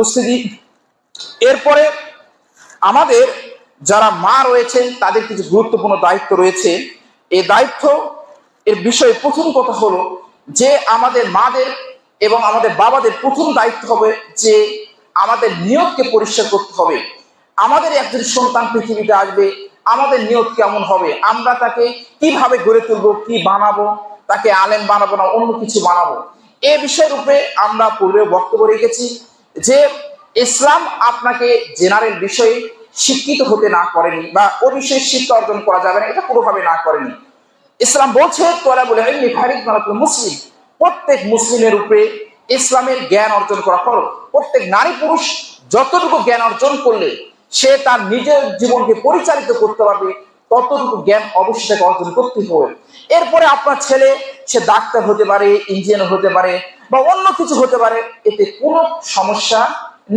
উপস্থিতি। এরপরে আমাদের যারা মা রয়েছেন তাদের কিছু গুরুত্বপূর্ণ দায়িত্ব রয়েছে। এই দায়িত্ব এর বিষয়ে প্রথম কথা হলো যে আমাদের মাদের এবং আমাদের বাবাদের প্রথম দায়িত্ব হবে যে আমাদের নিয়তকে পরিষ্কার করতে হবে। আমাদের একজন সন্তান পৃথিবীতে আসবে, আমাদের নিয়ত কেমন হবে, আমরা তাকে কিভাবে গড়ে তুলবো, কি বানাবো, তাকে আলেম বানাবো না অন্য কিছু বানাবো, এ বিষয়ের উপরে আমরা পূর্বে বক্তব্য রেখেছি যে ইসলাম আপনাকে জেনারেল বিষয়ে শিক্ষিত হতে না করেনি বা ও বিষয়ে শিক্ষা অর্জন করা যাবে না, এটা পুরোভাবে না করেনি। ইসলাম বলছে তোরা বলে মুসলিম, প্রত্যেক মুসলিমের উপরে ইসলামের জ্ঞান অর্জন করা ফরজ। প্রত্যেক নারী পুরুষ যতটুকু জ্ঞান অর্জন করলে সে তার নিজের জীবনকে পরিচালিত করতে পারবে ততটুকু জ্ঞান অবশ্যই তাকে অর্জন করতে হবে। এরপরে আপনার ছেলে সে ডাক্তার হতে পারে, ইঞ্জিনিয়ার হতে পারে বা অন্য কিছু হতে পারে, এতে কোনো সমস্যা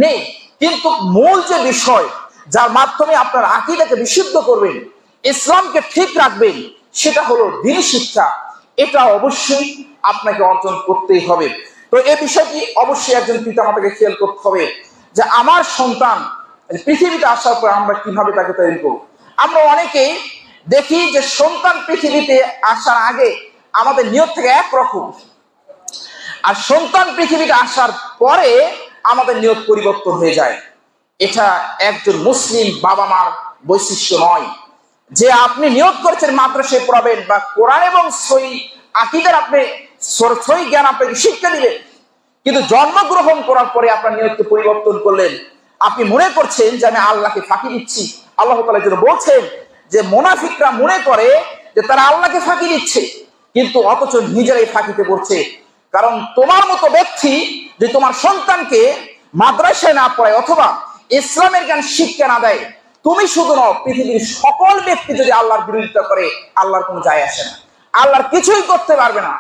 নেই। কিন্তু মূল যে বিষয় যার মাধ্যমে আপনার আকীদাকে বিশুদ্ধ করবেন, ইসলামকে ঠিক রাখবেন, সেটা হলো দ্বীনি শিক্ষা। এটা অবশ্যই আপনাকে অর্জন করতেই হবে। তো এই বিষয়টি অবশ্যই একজন পিতামাতাকে খেয়াল করতে হবে যে আমার সন্তান পৃথিবীতে আসার পর আমরা কিভাবে তাকে তৈরি করব। আমরা অনেকেই দেখি যে সন্তান পৃথিবীতে আসার আগে আমাদের নিয়ত থেকে একরকম, আর সন্তান পৃথিবীতে আসার পরে আমাদের নিয়ত পরিবর্তন হয়ে যায়। এটা একজন মুসলিম বাবা মার বৈশিষ্ট্য নয় যে আপনি নিয়ত করেছেন মাদ্রাসায় পড়াবেন বা কোরআন এবং সহি আকীদার আপনি সহি জ্ঞান আপনাকে শিক্ষা দিবেন, কিন্তু জন্মগ্রহণ করার পরে আপনার নিয়তকে পরিবর্তন করলেন। আপনি মনে করছেন যে আমি আল্লাহকে ফাঁকি দিচ্ছি। আল্লাহ তাআলা যেন বলছেন যে মুনাফিকরা মনে করে যে তারা আল্লাহকে ফাঁকি দিচ্ছে, কিন্তু অথচ নিজেরাই ফাঁকিতে পড়ছে। কারণ তোমার মতো ব্যক্তি যে তোমার সন্তানকে মাদ্রাসায় না পড়ায় অথবা ইসলামের জ্ঞান শিক্ষা না দেয়, তুমি শুধু নও, পৃথিবীর সকল ব্যক্তি যদি আল্লাহর বিরোধিতা করে আল্লাহর কোনো যায় আসে না, আল্লাহর কিছুই করতে পারবে না,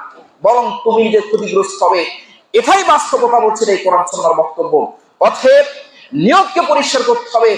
বরং তুমি নিজে ক্ষতিগ্রস্ত হবে। এটাই বাস্তবতা বলছে এই কোরআন সুন্নাহর বক্তব্য। অতএব নিয়তকে পরিষ্কার করতে হবে।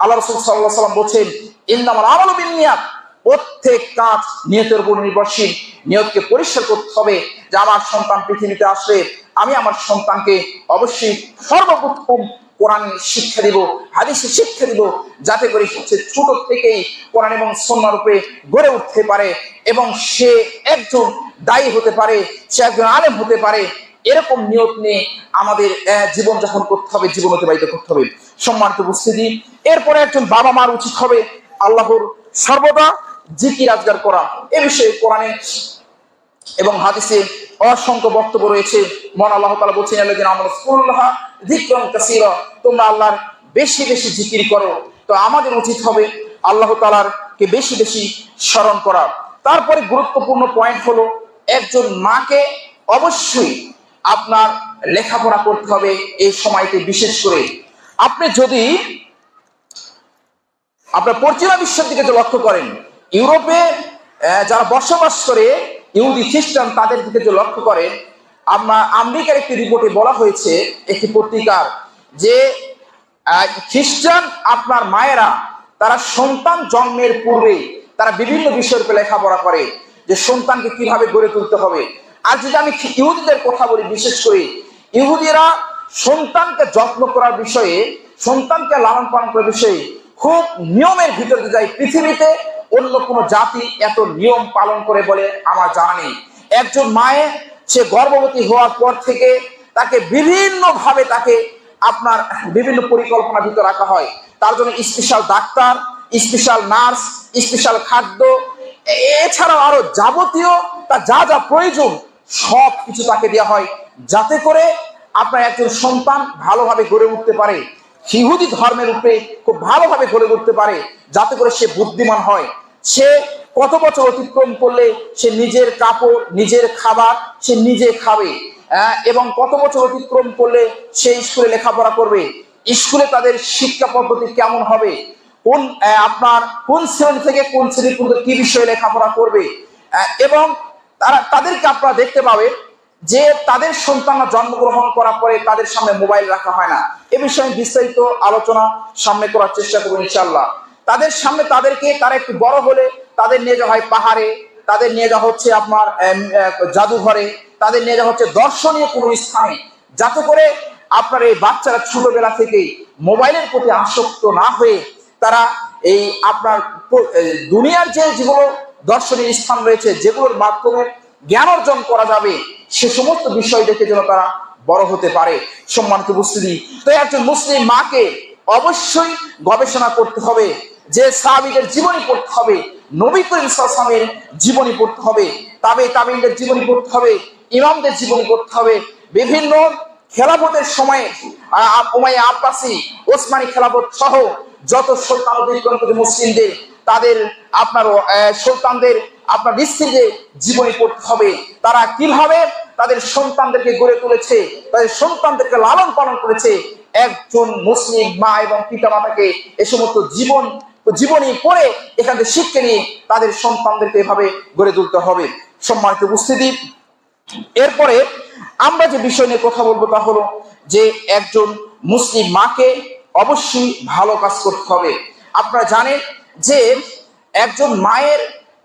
আল্লাহ রাসূল সাল্লাল্লাহু আলাইহি ওয়াসাল্লাম বলেছেন ইন্নামাল আমালু বিন্নিয়াত, প্রত্যেক কাজ নিয়তের উপর নির্ভরশীল। নিয়তকে পরিষ্কার করতে হবে যে আমার সন্তান পৃথিবীতে আসলে আমি আমার সন্তানকে অবশ্যই সর্বপ্রথম কোরআন শিক্ষা দিব, হাদিসের শিক্ষা দিব, যাতে করে সে ছোট থেকেই কোরআন এবং সুন্নাহর উপরে গড়ে উঠতে পারে এবং সে একজন দায়ী হতে পারে, সে একজন আলেম হতে পারে। এরকম নিয়ত নিয়ে আমাদের জীবন যাপন করতে হবে, জীবন অতিবাহিত করতে হবে। সম্মানিত উপস্থিতি, এরপরে একজন বাবা মার উচিত হবে আল্লাহর সর্বদা জিকির আজগার করা। এ বিষয়ে কোরআনে এবং হাদিসে অসংখ্য বক্তব্য রয়েছে। মহান আল্লাহ তাআলা বলেছেন আল্লাযীনা আমানু যিকুরুল্লাহা যিকরান কাসীরা, তোমরা আল্লাহর বেশি বেশি জিকির করো। তো আমাদের উচিত হবে আল্লাহ তাআলার কে বেশি বেশি স্মরণ করা। তারপরে গুরুত্বপূর্ণ পয়েন্ট হলো একজন মাকে অবশ্যই আপনার লেখাপড়া করতে হবে এই সময়তে। বিশেষ করে আপনি যদি আপনার পশ্চিমা বিশ্বের দিকে যে লক্ষ্য করেন, ইউরোপে যারা বসবাস করে ইহুদি খ্রিস্টান, তাদের দিকে যে লক্ষ্য করেন, আমেরিকার একটি রিপোর্টে বলা হয়েছে একটি পত্রিকার যে খ্রিস্টান আপনার মায়েরা তারা সন্তান জন্মের পূর্বে তারা বিভিন্ন বিষয়ের উপর লেখাপড়া করে যে সন্তানকে কিভাবে গড়ে তুলতে হবে। আর যদি আমি ইহুদিদের কথা বলি, বিশেষ করে ইহুদিরা সন্তানকে যত্ন করার বিষয়ে, সন্তানকে লালন পালন করার বিষয়ে খুব নিয়মের ভিতরে যায়। পৃথিবীতে অন্য কোন জাতি এত নিয়ম পালন করে বলে আমার জানা নেই। একজন মায়ে সে গর্ভবতী হওয়ার পর থেকে তাকে বিভিন্ন ভাবে তাকে আপনার বিভিন্ন পরিকল্পনার ভিতরে রাখা হয়। তার জন্য special doctor, special nurse, special খাদ্য, এছাড়াও আরো যাবতীয় তার যা যা প্রয়োজন সব কিছু তাকে দেওয়া হয়, যাতে করে আপনার একজন সন্তান ভালোভাবে গড়ে উঠতে পারে, ইহুদি ধর্মের উপরে খুব ভালোভাবে গড়ে উঠতে পারে, যাতে করে সে বুদ্ধিমান হয়। সে কত বছর অতিক্রম করলে সে নিজের কাপড়, নিজের খাবার সে নিজে খাবে, এবং কত বছর অতিক্রম করলে সে স্কুলে লেখাপড়া করবে, স্কুলে তাদের শিক্ষা পদ্ধতি কেমন হবে, কোন আপনার কোন শ্রেণী থেকে কোন শ্রেণী পর্যন্ত কি বিষয়ে লেখাপড়া করবে, এবং তাদেরকে আপনারা দেখতে পাবেন যে তাদের সন্তানরা জন্মগ্রহণ করার পরে তাদের সামনে মোবাইল রাখা হয় না। এ বিষয়ে বিস্তারিত আলোচনা সামনে করার চেষ্টা করবো ইনশাআল্লাহ। তাদের সামনে তাদেরকে তারা একটু বড় হলে তাদের নিয়ে যাওয়া হয় পাহাড়ে, তাদের নিয়ে যাওয়া হচ্ছে আপনার জাদুঘরে, তাদের নিয়ে যাওয়া হচ্ছে দর্শনীয় কোনো স্থানে, যাতে করে আপনার এই বাচ্চারা ছোটবেলা থেকে মোবাইলের প্রতি আসক্ত না হয়ে তারা এই আপনার দুনিয়ার যেগুলো দর্শনীয় স্থান রয়েছে, যেগুলোর মাধ্যমে জ্ঞান অর্জন করা যাবে, সে সমস্ত বিষয় দেখে যেন তারা বড় হতে পারে। সম্মানিত উপস্থিতি, তো একজন মুসলিম মাকে অবশ্যই গবেষণা করতে হবে, যে সাহাবীদের জীবনী পড়তে হবে, নবী করিম সাল্লাল্লাহু আলাইহি ওয়াসাল্লামের জীবনী পড়তে হবে, তাবেঈনদের জীবনী পড়তে হবে, ইমামদের জীবনী পড়তে হবে। বিভিন্ন খেলাফতের সময়ে উমাইয়া আব্বাসী, ওসমানী খেলাফত সহ যত সুলতান অতিক্রম করে মুসলিমদের, তাদের আপনার সুলতানদের আপনার স্ত্রীদের জীবনী পড়তে হবে। তারা কিভাবে তাদের সন্তানদেরকে গড়ে তুলেছে, তাদের সন্তানদেরকে লালন পালন করেছে। একজন মুসলিম মা এবং পিতা মাতাকে এ সমস্ত জীবনী পড়ে এখান থেকে শিক্ষা নিয়ে তাদের সন্তানদেরকে এভাবে গড়ে তুলতে হবে। সম্মানিত উপস্থিতি, এরপরে আমরা যে বিষয় নিয়ে কথা বলবো তা হলো যে একজন মুসলিম মাকে অবশ্যই ভালো কাজ করতে হবে। আপনারা জানেন যে একজন মায়ের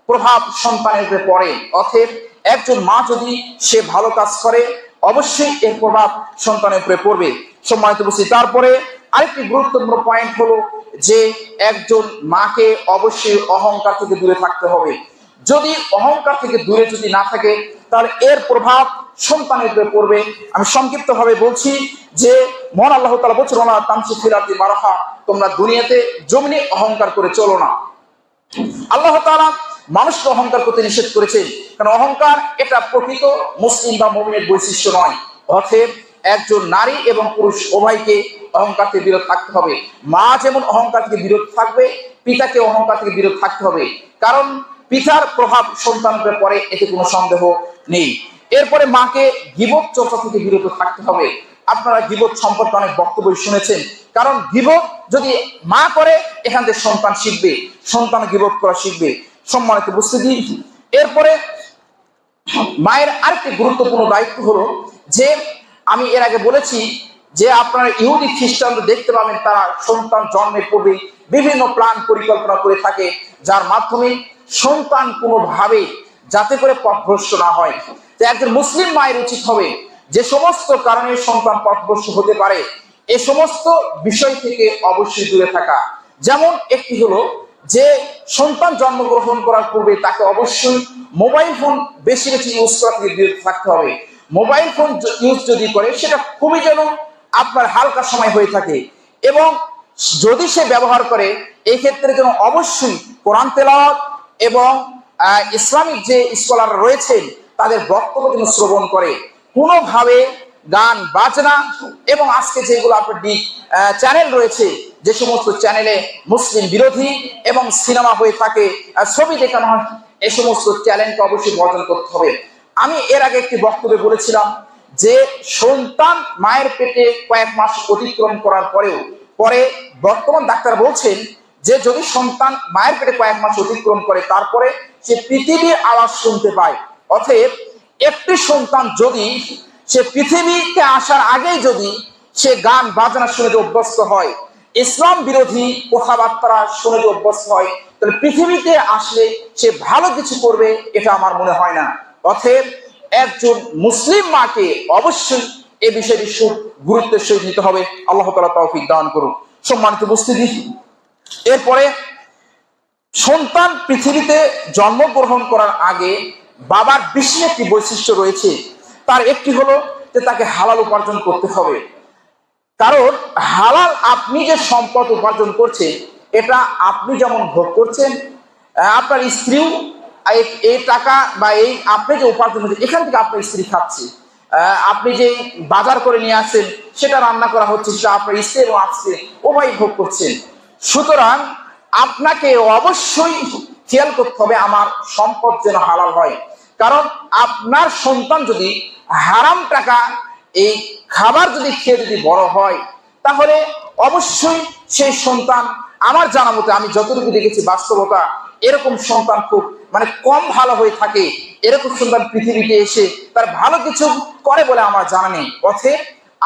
প্রভাব সন্তানের উপরে পড়ে, অতএব একজন মা যদি সে ভালো কাজ করে অবশ্যই এর প্রভাব সন্তানের উপরে পড়বে। সম্মানিত উপস্থিতি, তারপরে আরেকটি গুরুত্বপূর্ণ পয়েন্ট হলো যে একজন মাকে অবশ্যই অহংকার থেকে দূরে থাকতে হবে। যদি অহংকার থেকে দূরে যদি না থাকে তাহলে এর প্রভাব সন্তানের উপরে পড়বে। আমি সংক্ষিপ্ত ভাবে বলছি যে মহান আল্লাহ তাআলা বলেছেন, ওয়ালা তামশু ফিল আরদি মারহা, তোমরা দুনিয়াতে জমিনে অহংকার করে চলো না। আল্লাহ তাআলা মানুষকে অহংকার করতে নিষেধ করেছেন, কারণ অহংকার এটা প্রকৃত মুসলিম বা মুমিনের বৈশিষ্ট্য নয়। অতএব একজন নারী এবং পুরুষ উভয়কে অহংকার থেকে বিরত থাকতে হবে। মা যেমন অহংকার থেকে বিরত থাকবে, পিতাকে অহংকার থেকে বিরত থাকতে হবে, কারণ পিতার প্রভাব সন্তানের পরে, এতে কোনো সন্দেহ নেই। এরপরে মাকে গীবত চর্চা থেকে বিরত থাকতে হবে। আপনারা গীবত সম্পর্কে অনেক বক্তব্য শুনেছেন, কারণ গীবত যদি মা করে এখান থেকে সন্তান শিখবে, সন্তান গীবত করা শিখবে। সম্মানিত উপস্থিতি, এরপরে মায়ের আরেকটি গুরুত্বপূর্ণ দায়িত্ব হলো যে আমি এর আগে বলেছি যে আপনারা ইহুদি খ্রিস্টানরা দেখতে পাবেন তারা সন্তান জন্মের পূর্বে বিভিন্ন প্ল্যান পরিকল্পনা করে থাকে, যার মাধ্যমে সন্তান কোনোভাবে যাতে করে পথভ্রষ্ট না হয়। তো একজন মুসলিম মায়ের উচিত হবে যে সমস্ত কারণে সন্তান পথভ্রষ্ট হতে পারে এ সমস্ত বিষয় থেকে অবশ্যই দূরে থাকা। যেমন একটি হলো যে সন্তান জন্মগ্রহণ করার পূর্বে তাকে অবশ্যই মোবাইল ফোন বেশি বেশি ইউজ করা থেকে বিরত থাকতে হবে। মোবাইল ফোন ইউজ যদি করে সেটা খুবই যেন আপনার হালকা সময় হয়ে থাকে, এবং যদি সে ব্যবহার করে এই ক্ষেত্রে যেন অবশ্যই কোরআন তেলাওয়াত এবং ইসলামিক যে স্কলার রয়েছেন তাদের বক্তব্য যেন শ্রবণ করে। কোনোভাবে গান বাজনা এবং আজকে যেগুলো আপনার চ্যানেল রয়েছে, যে সমস্ত চ্যানেলে মুসলিম বিরোধী এবং সিনেমা হয়ে থাকে, ছবি দেখানো হয়, এই সমস্ত চ্যানেলকে অবশ্যই বর্জন করতে হবে। আমি এর আগে একটি বক্তব্যে বলেছিলাম যে সন্তান মায়ের পেটে কয়েক মাস অতিক্রম করার পরে বর্তমান ডাক্তার বলছেন যে যদি সন্তান মায়ের পেটে কয়েক মাস অতিক্রম করে তারপরে সে পৃথিবীর আওয়াজ শুনতে পায়। অতএব একটি সন্তান যদি সে পৃথিবীতে আসার আগেই যদি সে গান বাজনা শুনে অভ্যস্ত হয়, ইসলাম বিরোধী কথাবার্তা শুনে অভ্যস্ত হয়, তাহলে পৃথিবীতে আসলে সে ভালো কিছু করবে এটা আমার মনে হয় না। অতএব একজন মুসলিম মাকে অবশ্যই এই বিষয়টি খুব গুরুত্বের সহিত নিতে হবে। আল্লাহ তাআলা তৌফিক দান করুন। সম্মানিত উপস্থিতি, এরপরে সন্তান পৃথিবীতে জন্মগ্রহণ করার আগে বাবার বিশেষ একটি বৈশিষ্ট্য রয়েছে। তার একটি হলো যে তাকে হালাল উপার্জন করতে হবে, কারণ হালাল আপনি যে সম্পদ উপার্জন করছেন এটা আপনি যেমন ভোগ করছেন, আপনার স্ত্রীও এই টাকা বা এই আপনি যে উপার্জন হচ্ছে এখান থেকে আপনার স্ত্রী খাচ্ছে, আপনি যে বাজার করে নিয়ে আসছেন সেটা রান্না করা হচ্ছে, সেটা আপনার স্ত্রী এবং আপনি উভয় ভোগ করছেন। সুতরাং আপনাকে অবশ্যই খেয়াল করতে হবে আমার সম্পদ যেন হালাল হয়, কারণ আপনার সন্তান যদি হারাম টাকা এই খাবার যদি খেয়ে যদি বড় হয় তাহলে অবশ্যই সেই সন্তান, আমার জানা মতে আমি যতটুকু দেখেছি বাস্তবতা, এরকম সন্তান খুব কম ভালো হয়ে থাকে। এরকম সন্তান পৃথিবীতে এসে তার ভালো কিছু করে বলে আমার জানা নেই। অতএব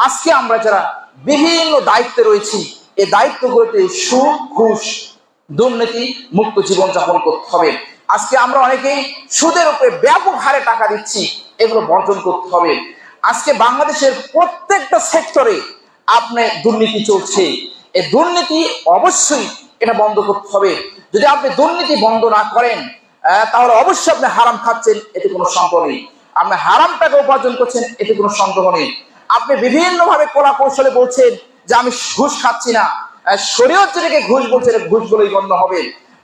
আজকে আমরা যারা বিভিন্ন দায়িত্বে রয়েছি এই দায়িত্বগুলোতে সুদ ঘুষ দুর্নীতি মুক্ত জীবনযাপন করতে হবে। আজকে আমরা অনেকেই সুদের উপরে ব্যাপক হারে টাকা দিচ্ছি, এগুলো বর্জন করতে হবে। আজকে বাংলাদেশের প্রত্যেকটা সেক্টরে আপনার দুর্নীতি চলছে। এই দুর্নীতি অবশ্যই এটা বন্ধ করতে হবে। যদি আপনি দুর্নীতি বন্ধ না করেন তাহলে অবশ্যই আপনি হারাম খাচ্ছেন, এতে কোনো সন্দেহ নেই। আপনি হারাম টাকা উপার্জন করছেন, এতে কোনো সন্দেহ নেই। আপনি বিভিন্ন ভাবে কলা কৌশলে বলছেন যে আমি ঘুষ খাচ্ছি না, শরীয়ত যেটাকে ঘুষ বলছে এটা ঘুষ বলেই গণ্য হবে।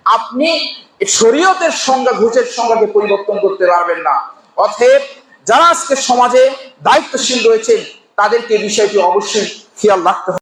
আপনি শরীয়তের সংজ্ঞা, ঘুষের সংজ্ঞাকে পরিবর্তন করতে পারবেন না। অতএব যারা আজকে সমাজে দায়িত্বশীল রয়েছেন তাদেরকে বিষয়টি অবশ্যই খেয়াল রাখতে হবে।